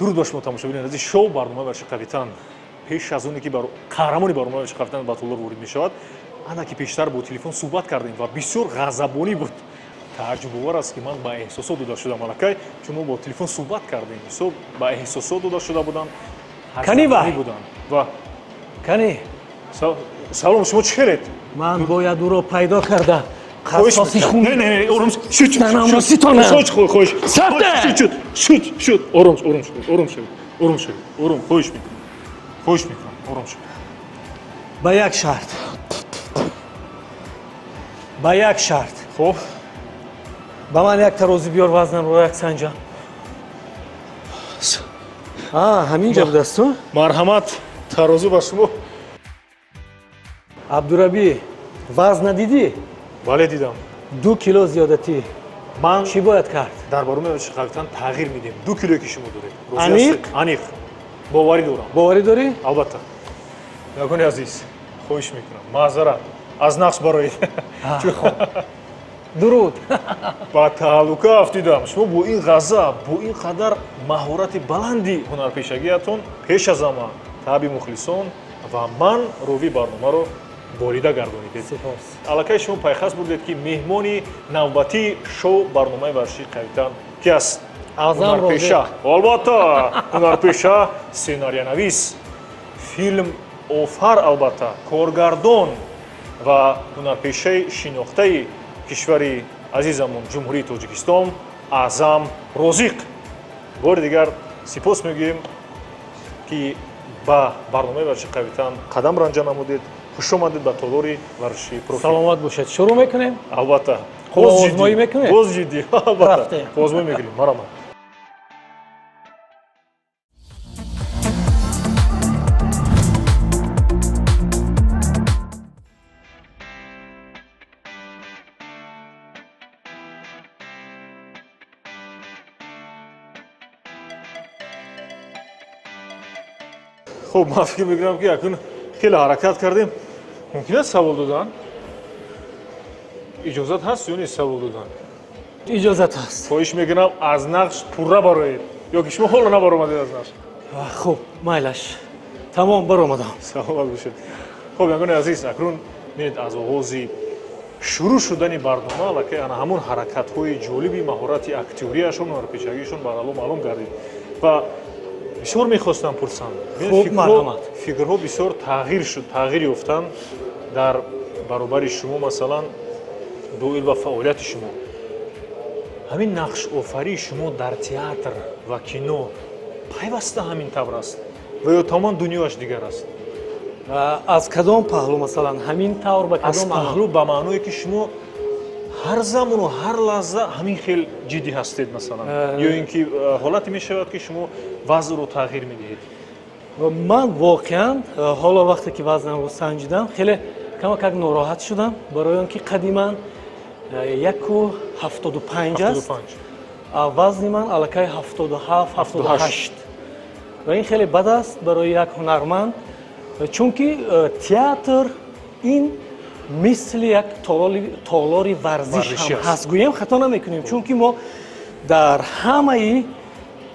дуруд ба шумо тамошобинон азиз, шоу барномаи Варзиши Капитан пеш аз оне ки қаҳрамони барномаи Варзиши Капитан ба толор ворид мешавад, андаки пештар бо телефон суҳбат кардем ва бисёр ғазабонӣ буд. Тааҷҷубовар аст ки ман ба эҳсосот дода шудам аллакай, чун мо бо телефон суҳбат кардем, бисёр ба эҳсосот дода шуда буданд, ҳазабонӣ буданд. Ва Кани, салом, шумо чӣ хелед? ман бояд ӯро пайдо карда. Қасоси хун. Не, ором шуд. Танамоситона. Хоиш. Сарда. Шуд. Ором шуд. Хоиш мекунам. Ором шуд. Ба як шарт. Ба як шарт. Хоб. Ба ман як тарозу биёр вазнамро як санҷам. Ҳаминҷа будасту? Марҳамат, тарозу ба шумо. Абдураби, вазна дидӣ? Бале дидам. 2 кило зиёдатӣ. Ман Чӣ бояд кард? дар баромаи Варзиши Капитан тағйир медиҳем. 2 килое ки шумо доред. Аниқ? Аниқ. Боварӣ дорам. Боварӣ дорӣ? Албатта. Ягони азиз, хоҳиш мекунам. Маъзарат. Аз нақш барои. Дуруд. Ба таҳаллука афтидам. Шумо бо ин ғазаб, бо ин қадар маҳорати баланди ҳунарпешагиятон пеш аз ҳама таъби мухлисон ва ман рови барномаро борида гардонидед. Сипос. Аллакай шумо пайхас будед ки меҳмони навбатии шоу барномаи Варзиши Капитан ки аст? Азам ҳунарпеша. Албатта, ҳунарпеша, сценарионавис, филм офар, албатта, коргардон ва ҳунарпешаи шинохтаи кишвари азизамон Ҷумҳурии Тоҷикистон, Аъзам Розиқ. Бори дигар сипос мегӯем ки ба барномаи Варзиши Капитан қадам ранҷа намудед. Хуш омадед ба толори Варзиши профил. Саломат бошед. Шурӯъ мекунем? Албатта. Озмоӣ мекунем? Боз ҷиддӣ. Албатта. Рафтем. Озмоӣ мекунем. Марҳамат. خب من فکر میکنم که اکنون خیلی حرکت کردیم. ممکنه سوال دادن؟ اجازت هست یا نیست سوال دادن؟ اجازت هست. خواهش میکنم از نقش پوره برایید یا که شما حالا نبر اومدید از نقش. خوب مایلش تمام بر اومدم. سلامت باشید. خب یگان عزیز اکنون میرید از آغازی شروع شدن برنامه البته انا همون حرکت های جالبی مهارت اکتوریشون و پیشگیشون برای معلوم گردید و بسیار میخواستم پرسم. خوب مرحمت. فکرها بسیار تغییر شد، تغییر یافتن در برابر شما مثلا دوئل و فعالیت شما. همین نقش آفری شما در تئاتر و کینو پیوسته همین طور است و یا تمام دنیاش دیگر است. از کدام پهلو مثلا همین طور به کدام از پهلو به معنی که شما هر زمان و هر لحظه همین خیلی جدی هستید مثلا یا اینکه حالتی می شود که شما وزن رو تغییر میدهید. من واقعا حالا وقتی که وزنم رو سنجیدم خیلی کمک ناراحت شدم برای اینکه قدیما 1.75 است. وزن من الکی 77 78 و این خیلی بد است برای یک هنرمند چون که تئاتر این مثل یک تالار ورزش هم هست. گویم خطا نمیکنیم چون که ما در همه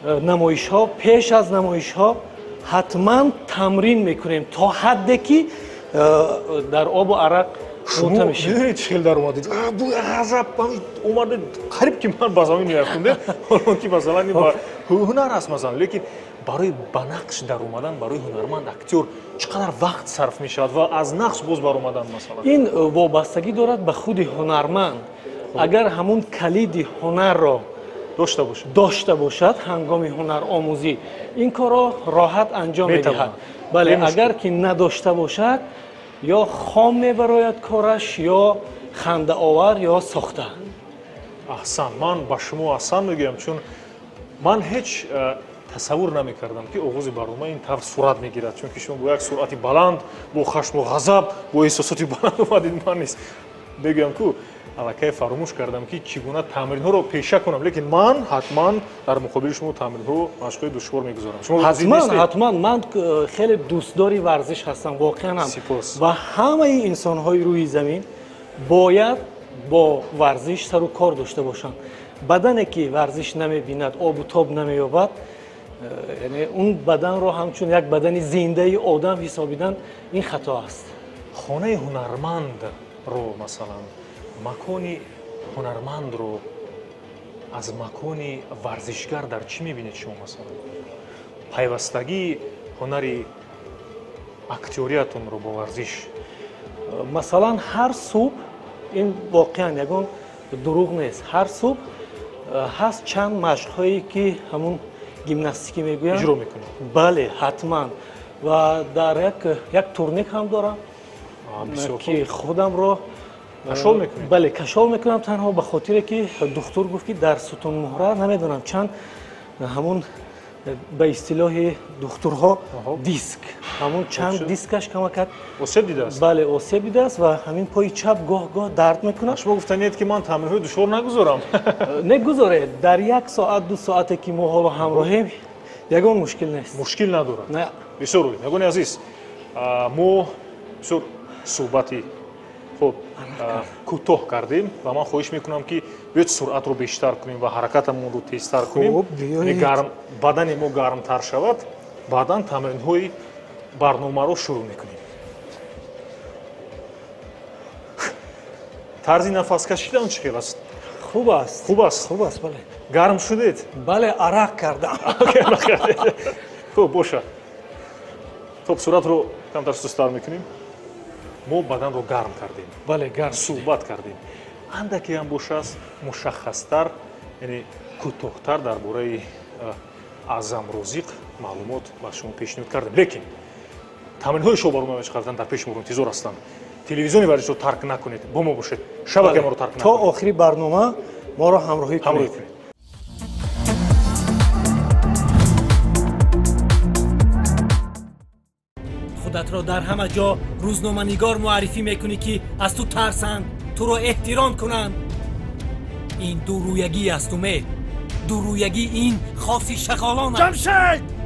نمایش ها پیش از نمایش ها حتما تمرین میکنیم تا حدی که در آب و عرق غوطه میشیم. میدونید چیل در اومدید بو غضب اومده قریب که من با زمین میرفتم حالا که مثلا این هنر است مثلا لیکن برای به نقش در اومدن برای هنرمند اکتور چقدر وقت صرف میشود و از نقش باز بر اومدن مثلا این وابستگی دارد به خود هنرمند. اگر همون کلید هنر را داشته باشد هنگام هنر آموزی این کار را راحت انجام میدهد. بله اگر که نداشته باشد یا خام میبراید کارش یا خنده آور یا ساخته. احسن. من با شما احسن میگم چون من هیچ تصور نمیکردم که آغاز برنامه این طور صورت میگیرد چون که شما با یک سرعت بلند با خشم و غضب با احساسات بلند اومدید. من نیست بگم که الکی فراموش کردم که چگونه تمرین ها رو پیشه کنم لیکن من حتما در مقابل شما تمرین ها مشقای دشوار میگذارم. حتما من خیلی دوستداری ورزش هستم واقعا هم و همه انسان های روی زمین باید با ورزش سر و کار داشته باشند. بدنی که ورزش نمیبیند آب و تاب نمییابد یعنی اون بدن رو همچون یک بدن زنده آدم حسابیدن این خطا است. خانه هنرمند رو مثلا مکانی هنرمند رو از مکانی ورزشگر در چی میبینید شما مثلا؟ پیوستگی هنری اکتوریتون رو با ورزش؟ مثلا هر صبح این واقعا یکون دروغ نیست، هر صبح هست چند مشق هایی که همون گیمناستیکی میگوین اجرا میکنید؟ بله حتما. و در یک تورنیک هم دارم که خودم رو کشال میکنید؟ بله کشال میکنم، تنها به خاطر که دکتر گفت که در ستون مهره نمیدونم چند همون به اصطلاح دکترها دیسک همون چند دیسکش کمک کرد. آسیب دیده است؟ بله آسیب دیده است و همین پای چپ گاه درد میکنه. شما گفتنید که من تمرین‌های دشوار نگذارم. نگذاره، در یک ساعت دو ساعتی که ما حالا همراهیم یگان مشکل نیست. مشکل نداره. نه. بسیار خوب. یگان عزیز، ما بسیار صحبتی خب کوتاه کردیم و من خواهش میکنم که بیاید سرعت رو بیشتر کنیم و حرکتمون رو تیزتر کنیم. گرم بدن ما گرمتر شود، بعداً تمرین‌های برنامه رو شروع میکنیم. طرز نفس کشیدن چه خیلی است؟ خوب است. خوب است. خوب است بله. گرم شدید؟ بله عرق کردم. خب باشه. خب صورت رو کمتر سست‌تر میکنیم. ما بدن رو گرم کردیم. بله گرم. صحبت کردیم. اندکی هم باشه است مشخص‌تر، یعنی کوتاه‌تر درباره اعظم رازق معلومات با شما پیشنهاد کردیم. لیکن تمرین‌های شما برنامه مشغلتن در پیش ما انتظار هستند. تلویزیونی ورزش رو ترک نکنید، با ما باشید. شبکه ما رو ترک نکنید. تا آخری برنامه ما رو همراهی کنید. خودت را در همه جا روزنامه‌نگار معرفی میکنی که از تو ترسند، تو را احترام کنند. این دورویگی است امید. دورویگی این خاصی شغالان است. جمشید!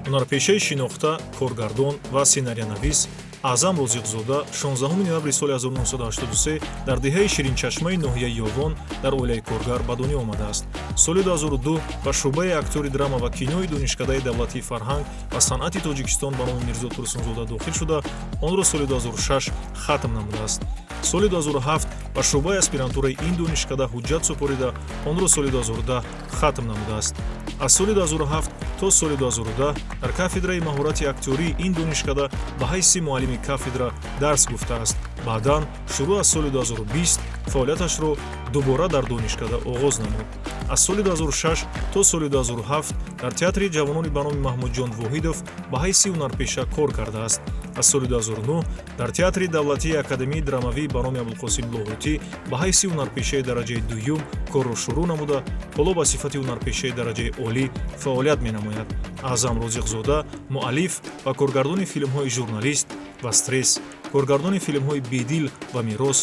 ҳунарпешаи шинохта, коргардон ва сценарионавис Аъзам Розиқзода 16 ноябри соли 1983 дар деҳаи Ширинчашмаи ноҳияи Ёвон дар оилаи коргар ба дунё омадааст. Соли 2002 ба шӯъбаи актёри драма ва кинои донишкадаи давлатии фарҳанг ва санъати Тоҷикистон ба номи Мирзо Турсунзода дохил шуда, онро соли 2006 хатм намудааст. соли 2007 ба шӯъбаи аспирантураи ин донишкада ҳуҷҷат супорида, онро соли 2010 хатм намудааст. аз соли 2007 то соли 2010 дар кафедраи маҳорати актёрии ин донишкада ба ҳайси муаллими кафедра дарс гуфтааст. баъдан шурӯъ аз соли 2020 фаъолияташро дубора дар донишкада оғоз намуд. аз соли 2006 то соли 2007 дар театри ҷавонони ба номи Маҳмудҷон Воҳидов ба ҳайси ҳунарпеша кор кардааст. аз соли 2009 дар театри давлатии академияи драмавии ба номи Абулқосим Лоҳутӣ ба ҳайси ҳунарпешаи дараҷаи дуюм корро шурӯъ намуда, ҳоло ба сифати ҳунарпешаи дараҷаи олӣ фаъолият менамояд. Аъзам Розиқзода муаллиф ва коргардони филмҳои «Журналист» ва «Стресс», коргардони филмҳои «Бедил» ва «Мирос»,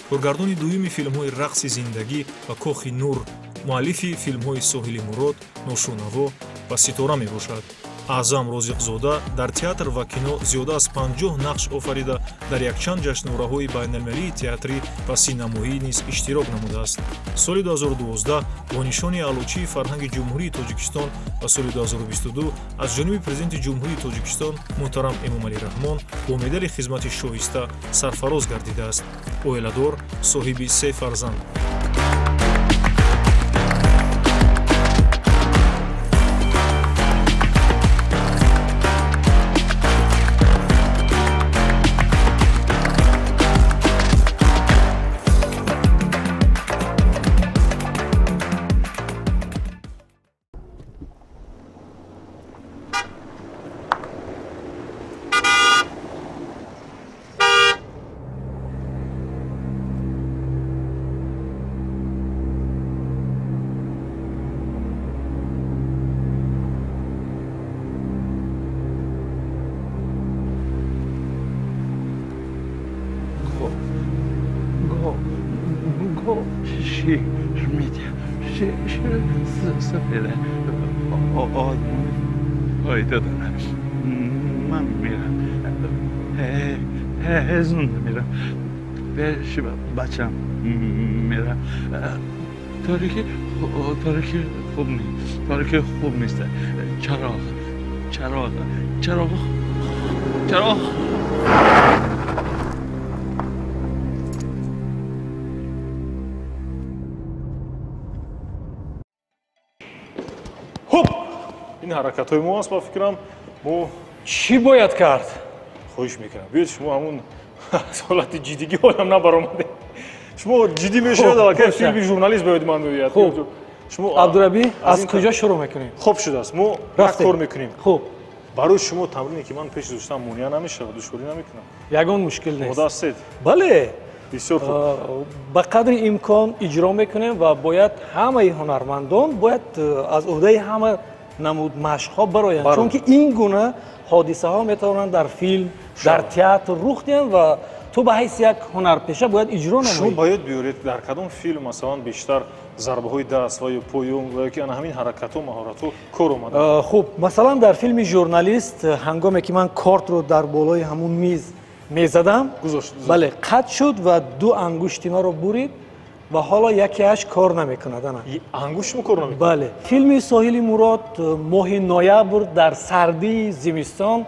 коргардони дуюми филмҳои «Рақси зиндагӣ» ва «Кохи нур», муаллифи филмҳои «Соҳили Мурод», «Ношунаво» ва «Ситора» мебошад. Аъзам Розиқзода дар театр ва кино зиёда аз 50 нақш офарида, дар якчанд ҷашнвораҳои байналмилалии театрӣ ва синамоӣ низ иштирок намудааст. соли 2012 бо нишони аълочии фарҳанги ҷумҳурии Тоҷикистон ва соли 2022 аз ҷониби президенти ҷумҳурии Тоҷикистон муҳтарам Эмомалӣ Раҳмон бо медали хизмати шоиста сарфароз гардидааст. Оиладор, соҳиби 3 фарзанд. سفره آیده دارم من میرم هزون میرم بچم میرم تاریکی خوب نیست. تاریکی خوب نیست. چراغ. хоп ин ҳаракатҳои мо аст ба фикрам мо чӣ бояд кард? хоҳиш мекунам биёед шумо ҳамун ҳолати ҷиддигӣ оям набаромаде шумо ҷиддӣ мешавед аллакай филми журналист бояд ман мегӯяд шумо абдурабӣ аз куҷо шурӯъ мекунем? хуб шудааст мо як кор мекунем хуб барои шумо тамрине ки ман пеш гузоштам монеа намешавад душворӣ намекунам ягон мушкил нест ода ҳастед бале бисёр хуб ба қадри имкон иҷро мекунем ва бояд ҳамаи ҳунармандон бояд аз ӯҳдаи ҳама намуд машқҳо бароянд чунки ин гуна ҳодисаҳо метавонанд дар филм дар театр рух диҳанд ва ту ба ҳайси як ҳунарпеша бояд иҷро намоӣ. шумо бояд биёред дар кадом филм масалан бештар зарбаҳои даст ва ё поём ва ё ки ана ҳамин ҳаракатҳо маҳоратҳо кор омаданд? хуб масалан дар филми журналист ҳангоме ки ман кортро дар болои ҳамун миз мезадам бале қатъ шуд ва ду ангушти маро бурид ва ҳоло якеаш кор намекунад. ангуштмо кор намекунад? бале филми соҳили мурод моҳи ноябр дар сардии зимистон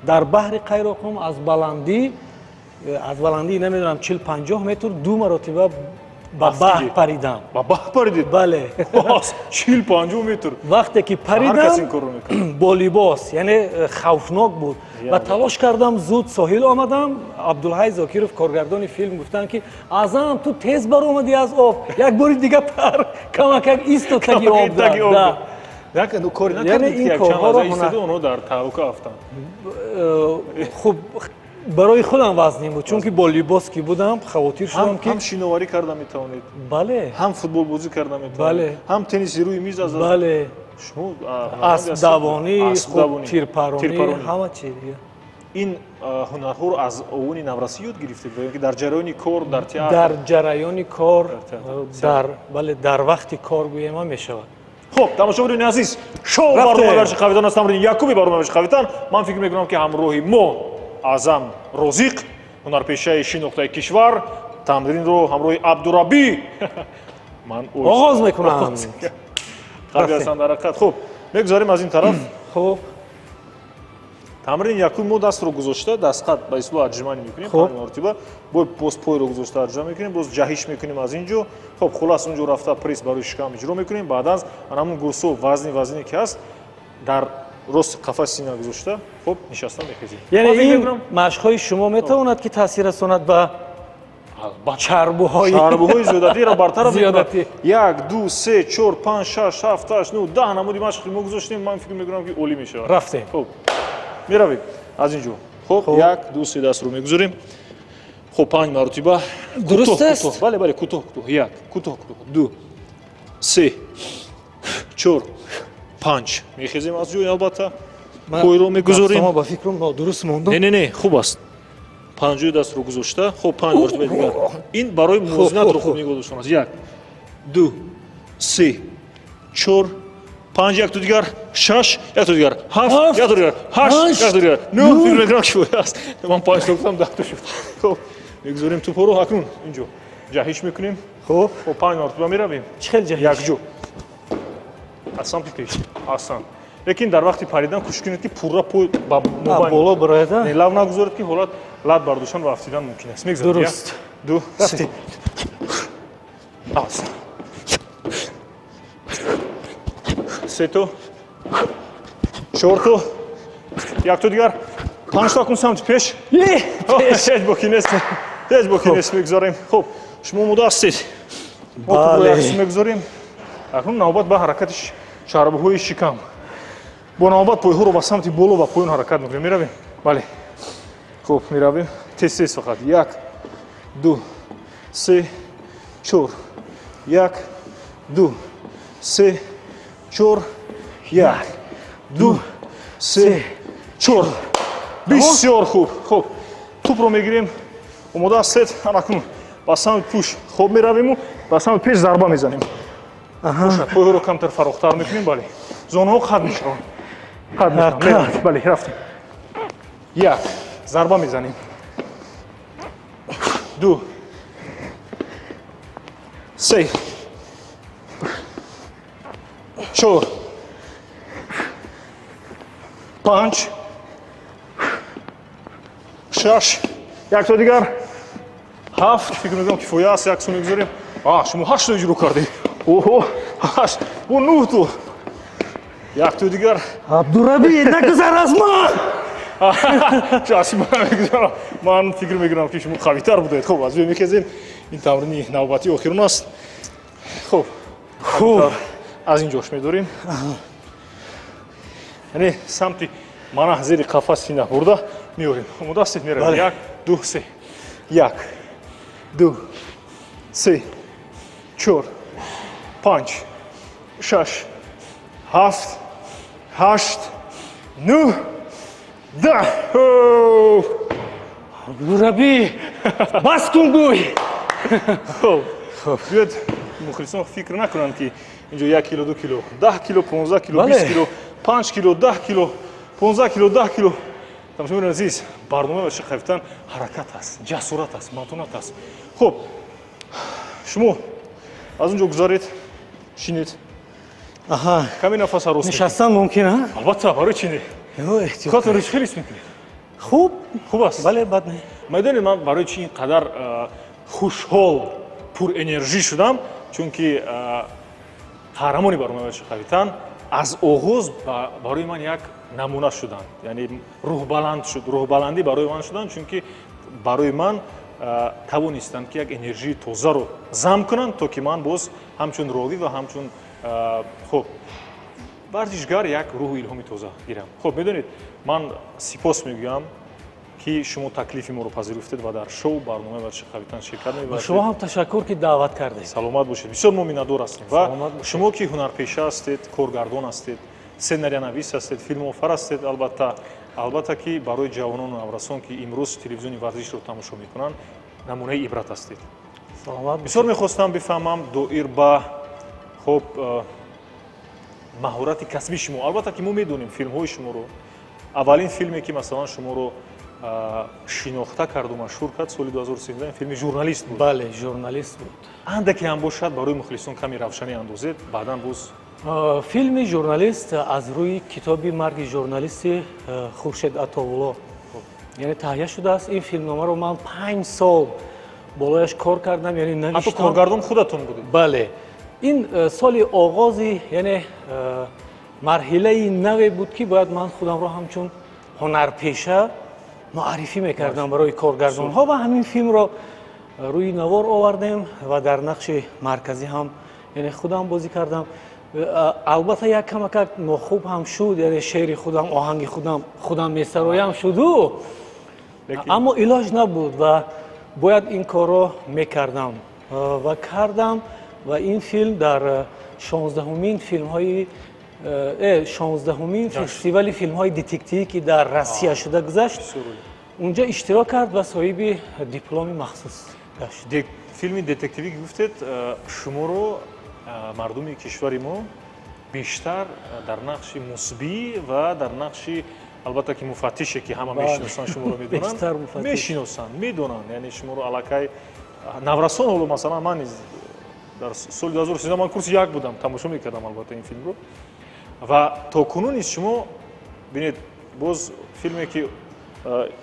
дар баҳри қайроқум аз баландии намедонам 40-50 метр ду маротиба ба баҳр паридам. ба баҳр паридед? бале 40-50 метр. вақте ки паридам бо либос яъне хавфнок буд ва талош кардам зуд соҳил омадам. абдулҳай зокиров коргардони филм гуфтанд ки азам ту тез баромадӣ аз об як бори дига пар камакак истод таги об як кори накардед ки якчанд лаҳза истоду онҳо дар таҳлука афтанд? хуб барои худам вазнин буд чунки бо либос ки будам хавотир шудам ки ҳам шиноварӣ карда метавонед, бале ҳам футболбозӣ карда метавонед, ҳам тенниси рӯи миз аз бале шумо аспдавонӣ тирпаронӣ ҳама чиз. ин ҳунарҳоро аз овони наврасӣ ёд гирифтед ва ё ки дар ҷараёни кор дар театр? дар ҷараёни кор дар вақти кор гӯема мешавад. хуб тамошобинони азиз шоу барномаи Шиқавитан аз тамрини якуми барномаи Шиқавитан ман фикр мекунам ки ҳамроҳи мо азам розиқ ҳунарпешаи шинохтаи кишвар тамринро ҳамроҳи абдурабӣ ман оғоз мекунам. қабли ҳастанд дар ҳақиқат. хуб мегузарем аз ин тараф. хуб тамрини якуми мо дастро гузошта дастқат ба ислоҳ аджиманӣ мекунем 5 маротиба боз пойро гузошта аджима мекунем боз ҷаҳиш мекунем аз ин ҷо. хуб хулас он ҷо рафта пресс барои шикам иҷро мекунем баъд ана ҳамун гурсо вазне ки ҳаст дар рости қафаси сина гузошта хуб нишаста мехезем. яъне ин машқҳои шумо метавонад ки таъсир расонад ба чарбуҳои зиёдатиро бартараф мекунад. 1 2 3 4 5 6 7 8 9 10 намуди машқи мо гузоштем. ман фикр мекунам ки олӣ мешавад. рафтем. хуб меравем аз ин ҷо. хуб 1 2 3 дастро мегузорем. хуб 5 маротиба дуруст аст? бале кӯтоҳ 1 кӯтоҳ 2 3 4 5 мехезем аз ҷой албатта пойро мегузорем. ба фикрам нодуруст мондам. не хуб аст. 5 дастро гузошта хуб 5 маротиба дигар ин барои мувозинатро хуб нигоҳ доштан аст. 1 2 3 4 5 як ту дигар 6 як ту дигар 7 як ту дигар 8 як ту дигар 9 фикр мекунам ки бояст ман 5 то гуфтам 10 то шуд. хуб мегузорем тӯпоро акнун ин ҷо ҷаҳиш мекунем. хуб 5 маротиба меравем. чӣ хел ҷаҳиш? як ҷо аз самти пеш асан лекин дар вақти паридан кӯшиш кунед ки пурра пой ба боло барояда лав нагузоред ки ҳолат лат бардоштан ва афтидан мумкин аст. мегзаред. дуруст. 2 3 аст 3 то 4 то як то дигар 5 то кун самти пеш ҳеҷ боки нест мегзорем. хуб шумо муда ҳастед. мегзорем акнун навбат ба ҳаракати чарбуҳои шикам бо навбат пойҳоро ба самти боло ва поён ҳаракат мекунем. меравем? бале хуб меравем. тез фақат 1 2 3 4 1 2 3 4 1 2 3 4 бисёр хуб. хуб тӯпро мегирем. омода ҳастед? анакун ба самти пӯш хуб меравему ба самти пеш зарба мезанем. пойҳоро камтар фарохтар мекунем. бале зонаҳо қад мешаванд. бале рафтем. 1 зарба мезанем. 2 3 4 5 6 як то дигар 7 фикр мекунам кифоя аст як сон мегузорем шумо 8 иҷро кардед оҳо 8 бо 9 то як то дигар абдураби нагузар аз ман ман фикр мекунам ки шумо қавитар будед хуб аз бе мехезем ин тамрини навбати охирон аст хуб аз ин ҷош медорем яъне самти мана зери қафас сина бурда меорем омода ҳастед меравем 1 2 3 1 2 3 4 5 6 7 8 9 10 абдураби бас кун гӯй биёед мухлисон фикр накунанд ки инҷо 1 кило 2 кило 10 кило 15 кило 20 кило 5 кило 10 кило 15 кило 10 кило тамошобинед азиз барнома ва шақафтан ҳаракат аст ҷасорат аст матонат аст хуб шумо аз он ҷо гузаред шинед каме нафас ҳарос нишастан мумкин а албатта барои чи не хотон хеле ҳис мекунед хуб хуб аст бале бад не майдонед ман барои чи ин қадар хушҳол пурэнержӣ шудам чунки қаҳрамони барномаи шақавитан аз оғоз барои ман як намуна шуданд яъне рӯҳбаландӣ барои ман шуданд чунки барои ман тавонистанд ки як энержии тозаро зам кунанд то ки ман боз ҳамчун ровӣ ва ҳамчун хуб варзишгар як рӯҳу илҳоми тоза гирам хуб медонед ман сипос мегӯям ки шумо таклифи моро пазируфтед ва дар шоу барномаи ва шақавитан ширкат мебаред шумо ҳам ташаккур ки даъват кардед саломат бошед бисёр мо миннатдор ҳастем ва шумо ки ҳунарпеша ҳастед коргардон ҳастед сценарионавис ҳастед филмофар ҳастед албатта ки барои ҷавонону наврасон ки имрӯз телевизиони варзишро тамошо мекунанд намунаи ибрат ҳастед бисёр мехостам бифаҳмам доир ба хуб маҳорати касби шумо албатта ки мо медонем филмҳои шуморо аввалин филме ки масалан шуморо шинохта карду машҳур кард соли 2013 филми журналист буд бале журналист буд андаке ҳам бошад барои мухлисон каме равшанӣ андозед баъдан боз филми журналист аз рӯи китоби марги журналисти хуршед атовулло яъне таҳия шудааст ин филмномаро ман 5 сол болояш кор кардам яъне навиштам ҳатто коргардон худатон будед бале ин соли оғози яъне марҳилаи наве буд ки бояд ман худамро ҳамчун ҳунарпеша муаррифӣ мекардам барои коргардонҳо ва ҳамин филмро рӯи навор овардем ва дар нақши марказӣ ҳам яъне худам бозӣ кардам албатта як камакак нохуб ҳам шуд яъне шеъри худам оҳанги худам месароям шуду аммо илоҷ набуд ва бояд ин корро мекардам ва кардам ва ин филм дар 16-умин филмҳои 16-умин фестивали филмҳои детективӣ ки дар Россия шуда гузашт унҷо иштирок кард ва соҳиби дипломи махсус гашт филми детективӣ ки гуфтед шуморо мардуми кишвари мо бештар дар нақши мусбӣ ва дар нақши албатта ки муфаттише ки ҳама мешиносанд шуморо медонанд мешиносанд медонанд яъне шуморо аллакай наврасон ҳоло масалан ман дар соли 2013 ман курси 1 будам тамошо мекардам албатта ин филмро ва то кунун низ шумо бинед боз филме ки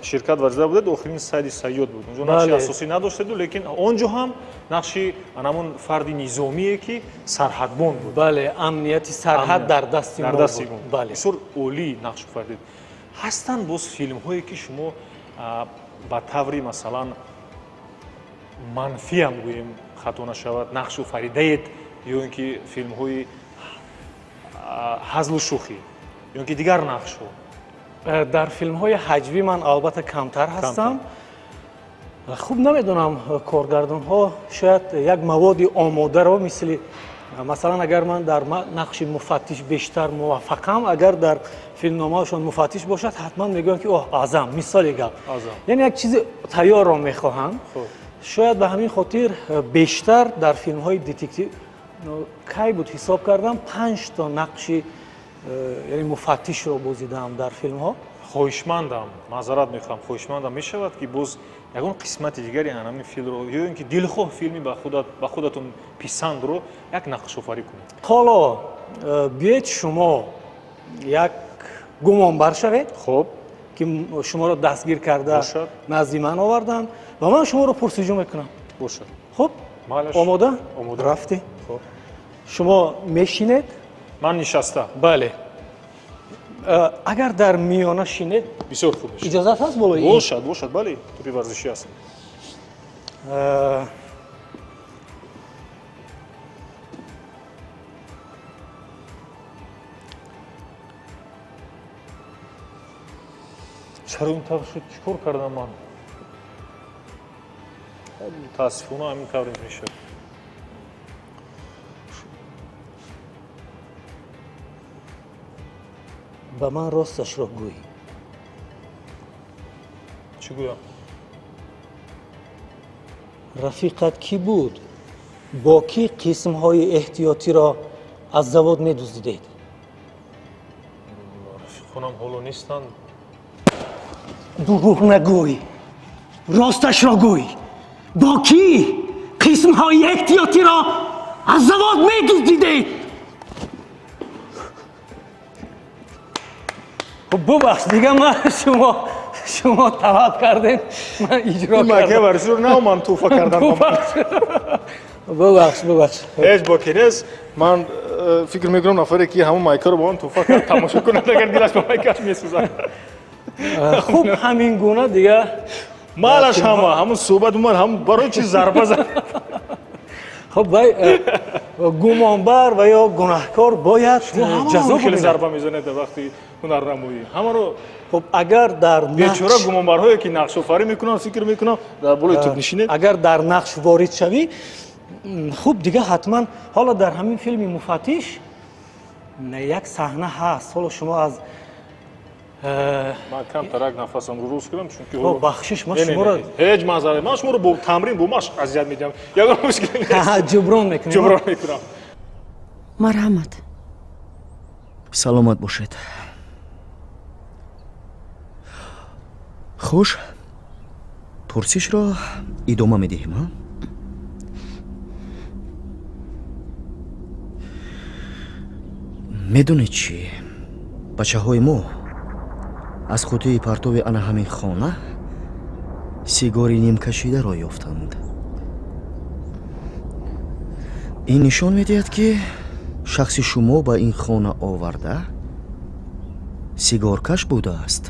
ширкат варзида будед охирин сайди сайёд буд унҷо нақши асосӣ надоштеду лекин он ҷо ҳам нақши анамон фарди низомие ки сарҳадбон буд бале амнияти сарҳад дар дасти мо буд бале бисёр олӣ нақш офардед ҳастанд боз филмҳое ки шумо ба таври масалан манфиам гӯем хато нашавад нақш офаридаед ё ин ки филмҳои ҳазлу шӯхӣ ё ин ки дигар нақшҳо дар филмҳои ҳаҷвӣ ман албатта камтар ҳастам хуб намедонам коргардонҳо шояд як маводи омодаро мисли масалан агар ман дар нақши муфаттиш бештар муваффақам агар дар филмномаашон муфаттиш бошад ҳатман мегӯянд ки оҳ азам мисоли гап яъне як чизи тайёрро мехоҳанд шояд ба ҳамин хотир бештар дар филмҳои детектив кай буд ҳисоб кардам 5 то нақши яъне муфаттишро бозидаам дар филмҳо хоҳишмандам маъзарат мехоҳам хоҳишмандам мешавад ки боз ягон қисмати дигари ҳамин филмро ё ин ки дилхоҳ филми ба худатон писандро як нақшофарӣ кунед ҳоло بیایید شما یک گمانبر شوید خب که شما را دستگیر کرده باشد. نزد من آوردن و من شما را پرسجو میکنم. باشد. خب مالش. آماده؟ آماده. رفتی؟ خب شما میشینید؟ من نشستم. بله. اگر در میانه شینید بسیار خوب میشه. اجازت هست بالای این؟ باشد بله توپی ورزشی است. چرا این طور شد؟ چیکار کردم من؟ متاسفانه همین طور میشه. به من راستش را گوی. چی گویم؟ رفیقت کی بود؟ با کی قسم های احتیاطی را از زواد می دزدیدید؟ رفیقانم حالا نیستند. دروغ نگوی. راستش را گوی. با کی قسم های احتیاطی را از زواد می دزدیدید؟ خب ببخش دیگه من شما طلب کردین من اجرا این مکه کردم. ورزشی رو نه من توفه کردم. ببخش. هیچ باکی نیست. من فکر میکنم نفری که همون مایکا رو با من توفه کرد تماشا کنند اگر دلش با مایکش میسوزد. خوب همین گونه دیگه مالش همون صحبت من هم برای چی ضربه زد. خب گمانبر و یا گناهکار باید جزا خیلی ببیند. ضربه میزنه در وقتی هنرنمایی. همه رو خب اگر در بیچاره نقش گمانبرهایی که نقش آفرینی میکنن فکر میکنم در بالای توپ نشینه. اگر در نقش وارد شوی خوب دیگه حتما حالا در همین فیلم مفتش یک صحنه هست. حالا شما از من کم ترک نفسم رو روز کردم چون که بخشش ما شما را هیچ معذرت من شما رو با تمرین با مشق اذیت میدم. یک مشکل نیست. جبران میکنیم. جبران میکنم. марҳамат. саломат бошед. хуш, пурсишро идома медиҳем, а? медонед чӣ? бачаҳои мо аз хутии партови ана ҳамин хона сигори нимкашидаро ёфтанд. ин нишон медиҳад ки шахси шумо ба ин хона оварда сигоркаш будааст.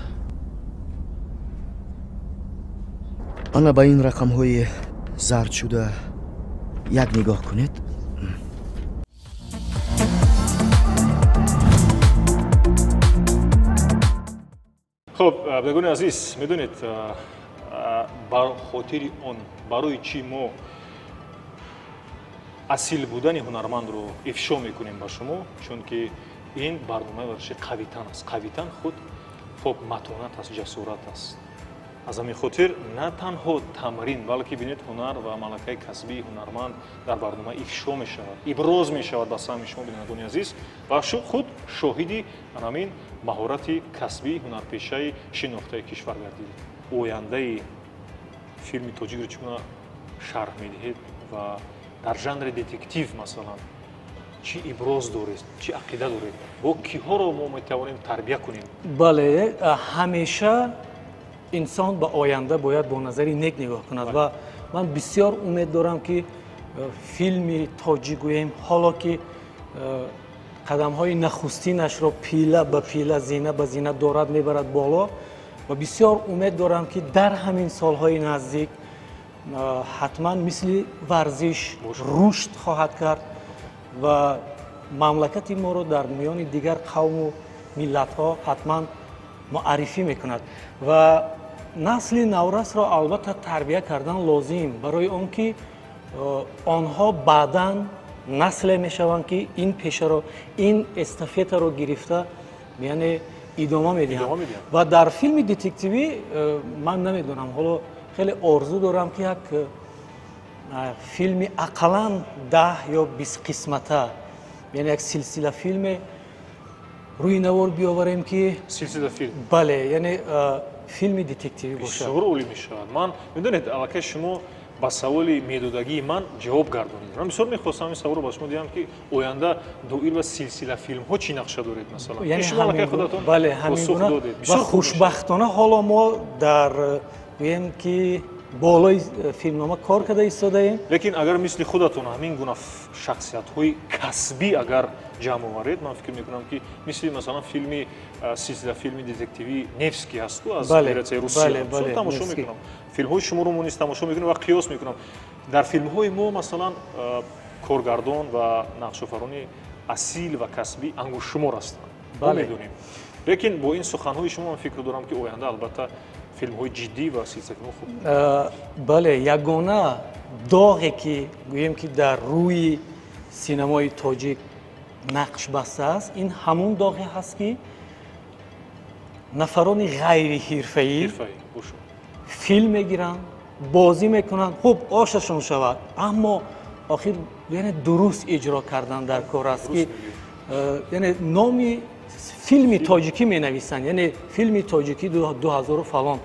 ана ба ин рақамҳои зард шуда як нигоҳ кунед. خب بگوین عزیز میدونید بر خاطر اون برای چی ما اصیل بودن هنرمند رو افشا میکنیم با شما چون که این برنامه ورزشی قویتن است. قویتن خود خب متانت است، جسارت است. از همین خاطر نه تنها تمرین بلکه ببینید هنر و ملکه کسبی هنرمند در برنامه افشا می شود، ابراز می شود با سهم شما بینندگان عزیز و خود شاهدی همین مهارت کسبی هنرپیشه شناخته کشور گردید. آینده فیلم تاجیک رو چگونه شرح میدهید و در ژانر دتکتیو مثلا چی ابراز دارید، چی عقیده دارید، با کیها رو ما میتوانیم تربیت کنیم؟ بله همیشه انسان به آینده باید با نظری نیک نگاه کند و من بسیار امید دارم که فیلم تاجیک گویم حالا که قدم های نخستینش را پیله به پیله زینه به زینه دارد میبرد بالا و بسیار امید دارم که در همین سالهای نزدیک حتما مثل ورزش رشد خواهد کرد و مملکت ما رو در میان دیگر قوم و ملت ها حتما معرفی میکند و نسل نورس را البته تربیت کردن لازم برای آنکه آنها بعداً نسل میشوند که این پیشه رو این استافت رو گرفته یعنی ادامه میدهند و در فیلم دتکتیوی من نمیدونم حالا خیلی آرزو دارم که یک فیلم اقلاً 10 یا 20 قسمته یعنی یک سلسله فیلم روی نوار بیاوریم که سلسله فیلم بله یعنی فیلم دتکتیوی باشه. بسیار عالی میشود. من میدونید البته شما ба саволи медодагии ман ҷавоб гардонид. Ман бисёр мехостам ин саволро ба шумо диҳам, ки оянда доир ва силсила филмҳо чӣ нақша доред масалан? яъне Шумо аллакай худатон бале посух ҳамин додед. ва Бисёр хуб мешавад. хушбахтона ҳоло мо дар гӯем ки болои филмнома кор карда истодаем. лекин агар мисли худатон ҳамин гуна шахсиятҳои касбӣ агар ҷамъ оваред, ман фикр мекунам, ки мисли масалан филми силсила филми детективии Невский ҳасту аз Федератсияи Русия тамошо Невский. мекунам. Филмҳои шуморо мо низ тамошо мекунам ва қиёс мекунам. Дар филмҳои мо масалан коргардон ва нақшофарони асил ва касбӣ ангушумор ҳастанд. Мо медонем. Лекин бо ин суханҳои шумо ман фикр дорам, ки оянда албатта филмҳои ҷиддӣ ва силсилафилмҳо хуб. бале ягона доғе ки гӯем ки дар рӯи синамои тоҷик нақш бастааст, ин ҳамун доғе ҳаст, ки нафарони ғайриҳирфаӣ филм мегиранд, бозӣ мекунанд, хуб ошашон шавад, аммо охир яъне дуруст иҷро кардан дар кор аст, ки яъне номи филми тоҷикӣ менависанд, яъне филми тоҷикӣ 2000 фалон,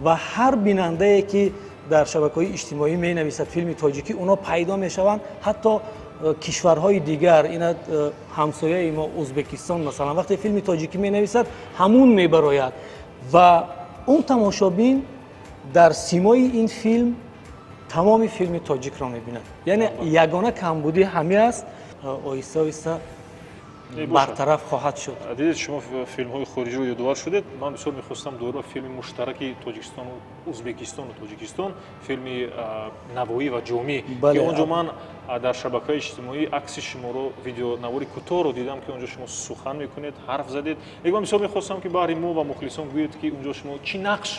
ва ҳар бинандае ки дар шабакаҳои иҷтимоӣ менависад филми тоҷикӣ, оно пайдо мешаванд. ҳатто кишварҳои дигар, ина ҳамсояи мо Узбекистон масалан, вақте филми тоҷикӣ менависад, ҳамун мебарояд ва он тамошобин дар симои ин филм тамоми филми тоҷикро мебинад. Яъне ягона камбудӣ ҳамин аст, оҳиста оҳиста бартараф хоҳад шуд. Дидед шумо филмҳои хориҷиро ёдовар шудед. Ман бисёр мехостам доира филми муштараки Тоҷикистону Узбекистону Тоҷикистон, филми Навоӣ ва Ҷомӣ, ки онҷо ман дар шабакаҳои иҷтимоӣ акси шуморо, видеонавори кӯтоҳро дидам, ки онҷо шумо сухан мекунед, ҳарф задед. Лекин ман бисёр мехостам, ки баҳри мо ва мухлисон гӯед, ки онҷо шумо чӣ нақш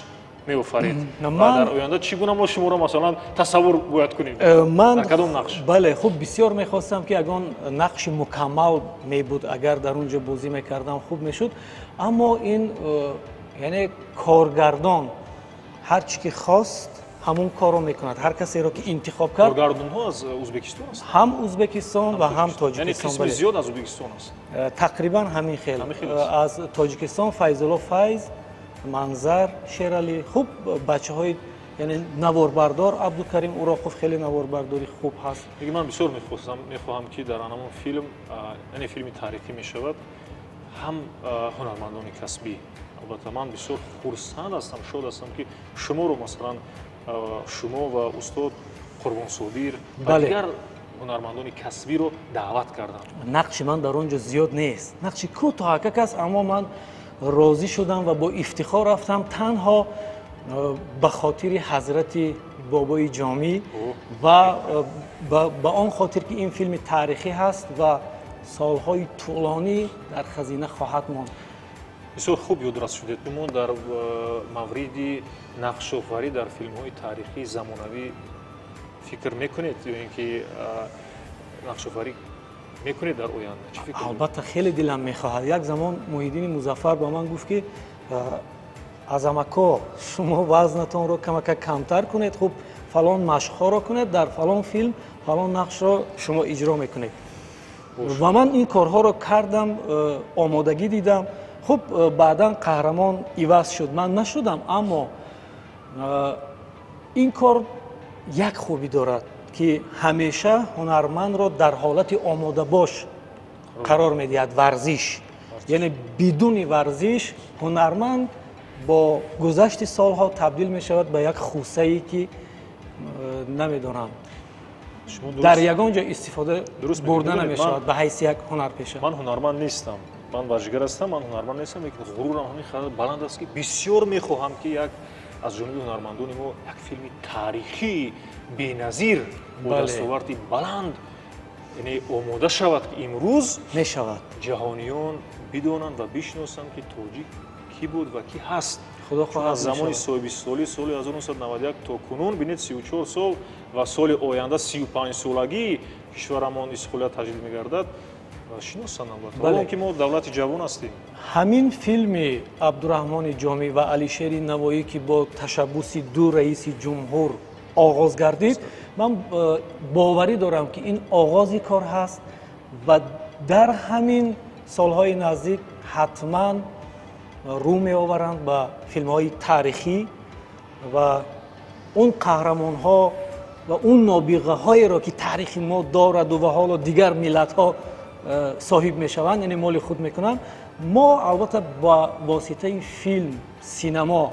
меофаред ва дар оянда чӣ гуна мо шуморо масалан тасаввур бояд кунем? Ман дар кадом нақш? бале хуб бисёр мехостам, ки ягон нақши мукаммал мебуд, агар дар он ҷо бозӣ мекардам хуб мешуд, аммо ин яъне коргардон ҳар чӣ ки хост ҳамун корро мекунад. Ҳар касеро ки интихоб кард. Коргардонҳо аз Узбекистон ҳастанд? ҳам Узбекистон ва ҳам Тоҷикистон. Яъне қисми зиёд аз Узбекистон аст. Тақрибан ҳамин хел. Аз Тоҷикистон Файзулло Файз, Манзар Шералӣ, хуб бачаҳои яъне наворбардор Абдукарим Уроқов хеле наворбардори хуб ҳаст. Деги ман бисёр мехоҳам, ки дар анамон филм, яъне филми таърихӣ мешавад, ҳам ҳунармандони касбӣ. Албатта ман бисёр хурсанд ҳастам, шод ҳастам, ки шуморо масалан шумо ва устод Қурбон Собир ва дигар ҳунармандони касбиро даъват кардам. Нақши ман дар он ҷо зиёд нест. Нақши кӯтоҳакак аст, аммо ман розӣ шудам ва бо ифтихор рафтам танҳо ба хотири ҳазрати бобои ҷомӣ ва ба он хотир, ки ин филми таърихӣ ҳаст ва солҳои тӯлонӣ дар хазина хоҳад монд. бисёр хуб ёдрас шудед. Мо дар мавриди нақшофарӣ дар филмҳои таърихии замонавӣ фикр мекунед, ё ин ки нақшофарӣ мекунед дар оянда? Чӣ фикр мекунед? Албатта хеле дилам мехоҳад. Як замон Муҳиддини Музаффар ба ман гуфт, ки азамако шумо вазнатонро камака камтар кунед, хуб фалон машқҳоро кунед, дар фалон филм фалон нақшро шумо иҷро мекунед. Ва ман ин корҳоро кардам, омодагӣ дидам. хуб баъдан қаҳрамон иваз шуд, ман нашудам, аммо ин кор як хубӣ дорад, ки ҳамеша ҳунармандро дар ҳолати омодабош қарор медиҳад. Варзиш, яъне бидуни варзиш ҳунарманд бо гузашти солҳо табдил мешавад ба як хусае, ки намедонам дар ягон ҷо истифода бурда намешавад ба ҳайси як ҳунарпеша. Ман ҳунарманд нестам, ман варжигар ҳастам, ман ҳунарманд нестам, лекин ғурурам ҳамин қадар баланд аст, ки бисёр мехоҳам, ки як аз ҷониби ҳунармандони мо як филми таърихии беназир бо дастоварди баланд яъне омода шавад, ки имрӯз мешавад ҷаҳониён бидонанд ва бишносанд, ки тоҷик кӣ буд ва кӣ ҳаст. Худо хоҳад аз замони соҳибистолӣ соли 1991 то кунун бинед 34 сол ва соли оянда 35 солагӣ кишварамон исқолият таҷдид мегардад, шиносанд албатта. Ҳоло ки мо давлати ҷавон ҳастем. ҳамин филми Абдураҳмони Ҷомӣ ва Алишери Навоӣ, ки бо ташаббуси ду раиси ҷумҳур оғоз гардид, ман боварӣ дорам, ки ин оғози кор ҳаст ва дар ҳамин солҳои наздик ҳатман рӯ меоваранд ба филмҳои таърихӣ ва он қаҳрамонҳо و اون نابغه هایی را که تاریخ ما دارد و حالا دیگر ملت ها صاحب میشوند یعنی مال خود میکنند ما البته با واسطه این فیلم سینما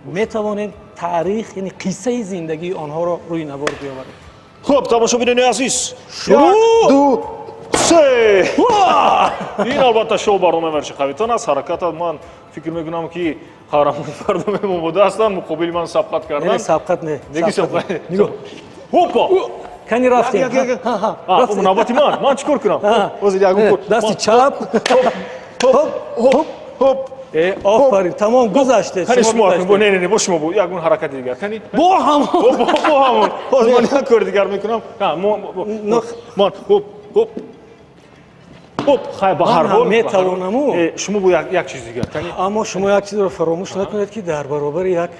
میتوانیم تاریخ یعنی قصه زندگی آنها را روی نوار بیاوریم. خب тамошобинини азиз Як, ду, се ин албатта шоу барнома верши қавитон аст ҳаракатат ман фикр мекунам ки қаҳрамони мардуме мо бода ҳастанд муқобили ман сабқат یعنی кардан سبقت نه неги سبقت сабқат نگاه ҳопа کنی رفتیم навбати ман чӣ кор кунам ҳозир ягон دستی چپ ҳоп آفرین تمام گذشته کانی شما شما گذشته. بو نه نه بو شما бо ягон ҳаракати дигар кани با هم бо ҳамон ҳозир ман як кори дигар мекунам ман ҳоп хай ба ҳар ҳол метавонам шумо бо як чиз дигар кани اما شما یک چیز رو فراموش نکنید که در برابر یک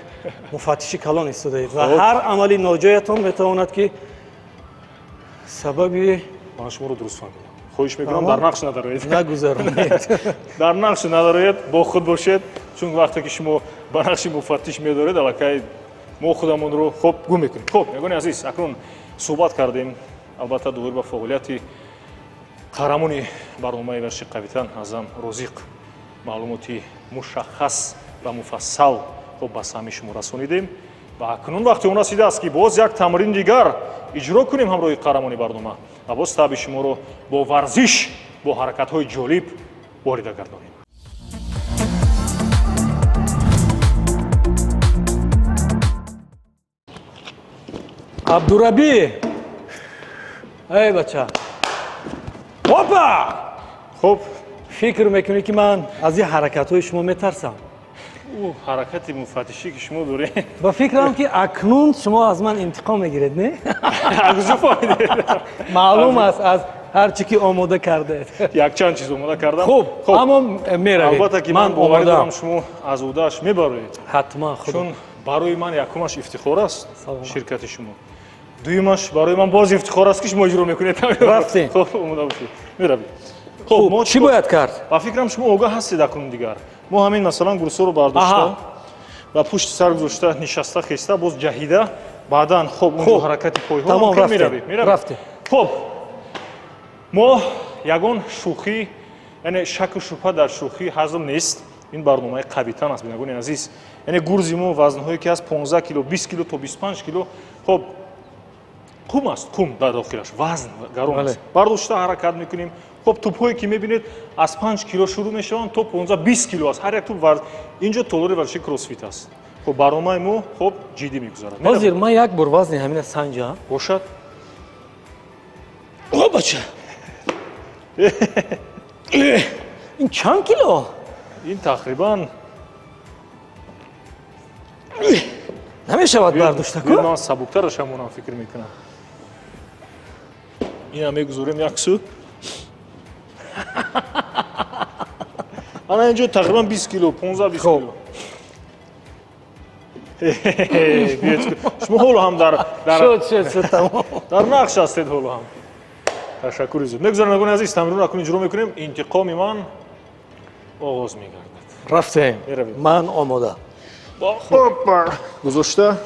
مفتش کلان ایستادید و هر عملی ناجایتان میتواند که سببی ман шуморо дуруст фаҳмидам хоҳиш мекунам дар нақш надароед نگذرانید. дар нақш надароед бо худ бошед чун вақте ки шумо ба нақши муфаттиш медоред аллакай мо худамонро хоб гум мекунем. Хоб ягони азиз акнун суҳбат кардем албатта довир ба фаъолияти қаҳрамони барномаи верши қавитан азам розиқ маълумоти мушаххас ва муфассал хоб ба сами шумо расонидем ва акнун вақти он расидааст ки боз як тамрин дигар иҷро кунем ҳамроҳи қаҳрамони барнома ва боз таъби шуморо бо варзиш бо ҳаракатҳои ҷолиб ворида гардонем. عبدالربی ای بچه هوپا хуб فکر میکنی که من از این حرکت های شما میترسم ҳаракати муфаттишӣ ки шумо доред با فکرم که اکنون شما از من انتقام میگیرید نه агзу фаҳмидед معلوم است از هر چی که آماده کرده якчанд чиз омода кардам. خوب اما میروید албатта ки ман боварӣ дорам шумо аз удааш мебароед حتما خود чун барои ман якумаш ифтихор аст ширкати шумо дуюмаш барои ман боз ифтихор аст ки шумо иҷро мекунед. рафтем хуб омода бошед меравед. خوب мо چی باید کرد ба фикрам шумо огаҳ ҳастед акнун дигар мо ҳамин масалан гурсоро бардошта ва пушти сар гузошта нишаста хеста боз ҷаҳида баъдан хуб унҷо ҳаракати пойҳо рафтем хуб мо ягон шӯхӣ яъне шаку шубҳа дар шӯхӣ ҳазм нест ин барномаи қавитан аст бинагони азиз яъне гурзи мо вазнҳое ки ҳаст 15 кило 20 кило то 25 кило хуб кум аст кум дар дохилаш вазн гарон аст бардошта ҳаракат мекунем хуб тӯбҳое ки мебинед аз 5 кило шурӯъ мешаванд то 15-20 кило аст ҳар як тӯб инҷо толори варзиши кроссфит аст хуб барномаи мо хуб ҷиддӣ мегузарад ҳозир ман як бор вазни ҳамина санҷам бошад о бача ин чанд кило ин тақрибан намешавад бардошта кун ман сабуктараш ҳамонам фикр мекунам ина мегузорем як су ана инҷо тақрибан 20 кило 15-20 кило шумо ҳоло ҳам шуд тамом дар нақш ҳастед ҳоло ҳам ташаккури зуд мегузарем нагони азиз тамринро акун иҷро мекунем интиқоми ман оғоз мегардад рафтем ман омода гузошта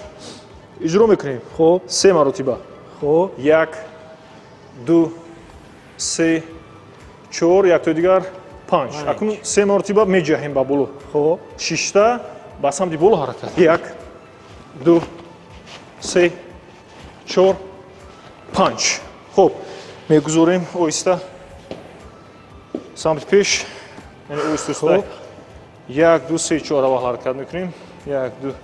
иҷро мекунем хуб 3 маротиба хуб 1 2 3 4 яктои дигар 5 акнун 3 маротиба меҷаҳем ба боло хуб 6та ба самти боло ҳаракат 1 2 3 4 5 хуб мегузорем оҳиста самти пеш яъне оҳиста 1 2 3 4 аввал ҳаракат мекунем 1 2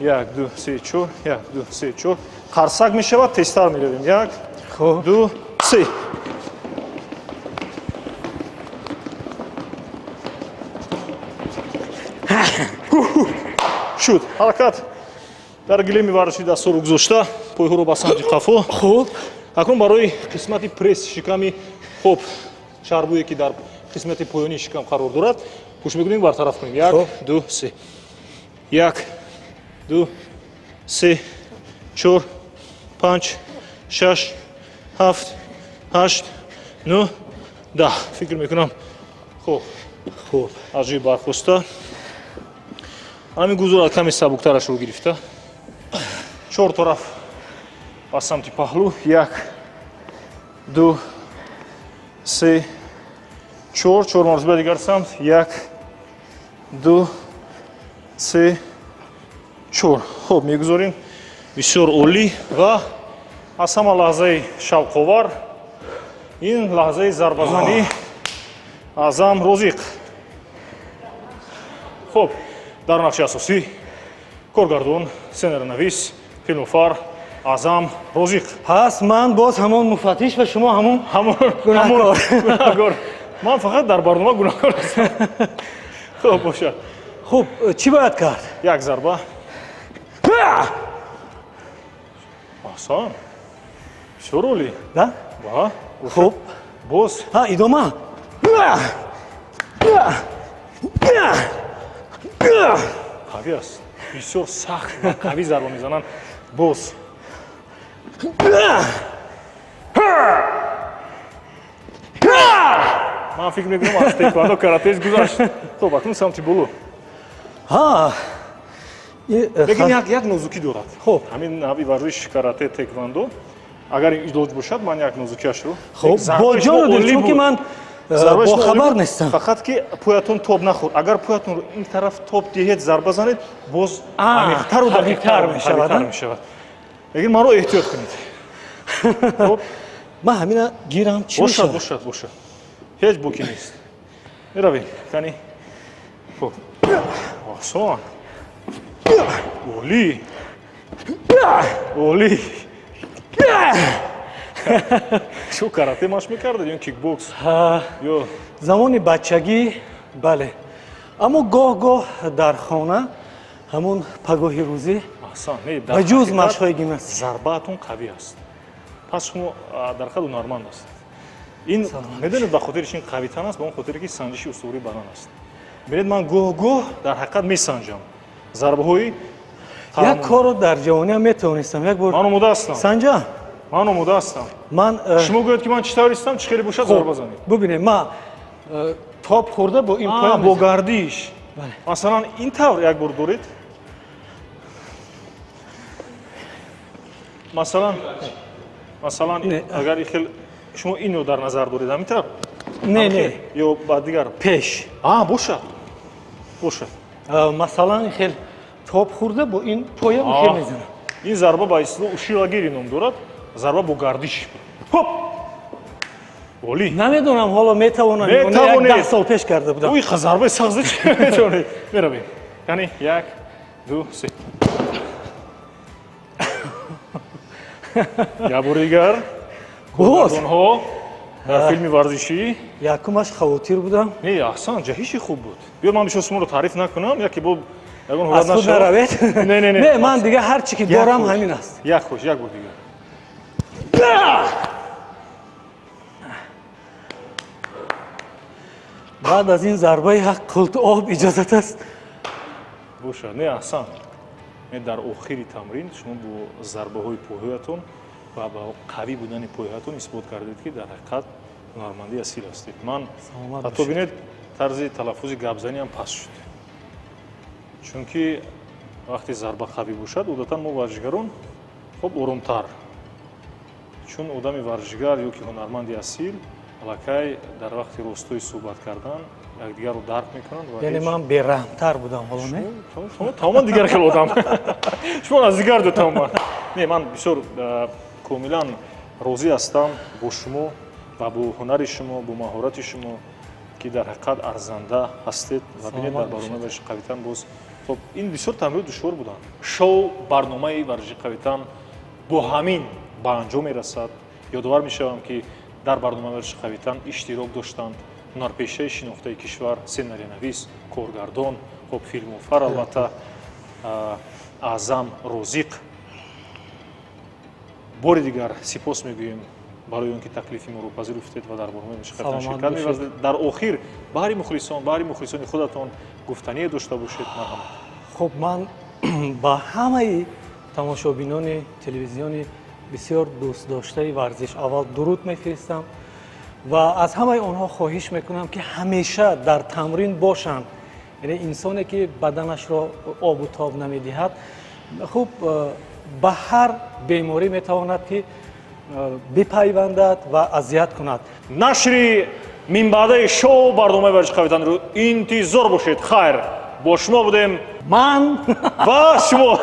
1 2 3 4 1 2 3 4 қарсак мешавад тезтар меравем 1 2 3 шуд ҳаракат дар гилеми варзиши дастҳоро гузошта пойҳоро ба самти қафо хуб акнун барои қисмати пресс шиками хуб чарбуе ки дар қисмати поёнии шикам қарор дорад пуш мекунем бартараф кунем 1 2 3 1 2 3 4 5 6 7 8 9 10 фикр мекунам хуб хуб аз ҷои бархоста ҳамин гузорат каме сабуктарашро гирифта 4 тараф ба самти паҳлӯ 1 2 3 4 маротиба дигар самт 1 2 3 4. хуб мегузорем. бисёр олӣ ва аз ҳама лаҳзаи шавқовар ин лаҳзаи зарбазанӣ Аъзам Розиқ. хуб дар нақши асосӣ коргардон, сценариянавис, филмофар Аъзам Розиқ. пас ман боз ҳамон муфаттиш ва шумо ҳамон гунаҳкор. ман фақат дар барнома гунаҳкор ҳастам. хуб бошад. хуб чӣ бояд кард? як зарба. аҳсон. бисёр олӣ. Да? ба. хуб боз. идома. қавӣ аст. бисёр сахт ва қавӣ зарба мезананд. боз. ман фикр мекунам аз теквондо каратез гузашт. хуб акнун самти боло. лекин як нозукӣ дорад. хуб ҳамин нави варзиш карате теквондо агар илоҷ бошад ман як нозукиашро. хуб боҷоро дил чунки ман бохабар нестам. фақат ки поятон тоб нахӯрд. агар поятонро ин тараф тоб диҳед зарба занед боз амиқтару ҳавитар мешавад. лекин маро эҳтиёт кунед. хуб ман ҳамина гирам чӣ мешавад? бошад. ҳеҷ боки нест. меравем кани. хуб осон. олӣ. олӣ. шо карате маш мекардед ё кикбокс? ё замони бачагӣ бале. аммо гоҳ-гоҳ дар хона ҳамон пагоҳи рӯзӣ аҳсан. ба ҷуз машқҳои гимнастик. зарбаатон қавӣ аст. пас шумо дар ҳақиқат ҳунарманд ҳастед. ин медонед ба хотири чин қавитан аст, ба он хотире ки санҷиши устувории бадан аст. бинед ман гоҳ-гоҳ дар ҳақиқат месанҷам зарбаҳои як корро дар ҷавониам метавонистам як бор ман омода ҳастам. санҷам. ман омода ҳастам. ман шумо гӯед ки ман чӣ тавр истам, чӣ хеле бошад зарба занед. бубинед ман тоб хӯрда бо ин поям бо гардиш. масалан ин тавр як бор доред. масалан агар хел шумо инро дар назар доред ҳамин тавр. не ё ба дигар пеш. бошад. масалан хел тоб хӯрда бо ин поям хел мезанам. ин зарба ба ислоҳ ушилагири ном дорад. зарба бо гардиш. ҳоп. олӣ. намедонам ҳоло метавонам ё не як 10 сол пеш карда будам. ой зарбаи сағза чӣ метавонед. меравем. кани 1 2 3. як бори дигар. коргардонҳо дар филми варзишӣ. якумаш хавотир будам. не аҳсан ҷаҳиши хуб буд. биё ман бисёр шуморо таъриф накунам яке бо ягон ҳолат аз худ нашавад. наравед. не ман дигар ҳар чӣ ки дорам ҳамин аст. як хош як бор дигар. баъд аз ин зарбаи ҳақ қулту об иҷозат аст. бошад не аҳсан. дар охири тамрин шумо бо зарбаҳои поҳоятон ва ба қавӣ будани поҳоятон исбот кардед ки дар ҳақиқат ҳунармандӣ асил ҳастед. ман ҳатто бинед тарзи талаффузи гапзаниам паст шуд. чунки вақте зарба қавӣ бошад одатан мо варзишгарон хуб оромтар. чун одами варзишгар ё ки ҳунарманди асил аллакай дар вақти ростои суҳбат кардан якдигарро дарк мекунанд. яъне ман бераҳмтар будам ҳоло не? шумо тамоман дигар хел одам. шумо аз дигар ду тамоман. не ман бисёр комилан розӣ ҳастам бо шумо ва бо ҳунари шумо, бо маҳорати шумо ки дар ҳақиқат арзанда ҳастед ва бинед дар барномаи варзиши қавитан боз хуб ин бисёр тамрини душвор буданд. шоу барномаи варзиши қавитан бо ҳамин ба анҷом мерасад. ёдовар мешавам ки дар барномаи варзиши қавитан иштирок доштанд ҳунарпешаи шинохтаи кишвар, сценариянавис, коргардон, хуб филмофар албатта Аъзам Розиқ. бори дигар сипос мегӯем барои он ки таклифи моро пазируфтед ва дар барномаи варзиши қавитан ширкат меварзед. дар охир баҳри мухлисони худатон гуфтание дошта бошед. марҳамат. хуб ман ба ҳамаи тамошобинони телевизиони бисёр дӯстдоштаи варзиш аввал дуруд мефиристам ва аз ҳамаи онҳо хоҳиш мекунам ки ҳамеша дар тамрин бошанд. яъне инсоне ки баданашро обу тоб намедиҳад хуб ба ҳар беморӣ метавонад ки бипайвандад ва азият кунад. нашри минбаъдаи шоу барномаи варзиши қавитанро интизор бошед. хайр, бо шумо будем ман ва шумо.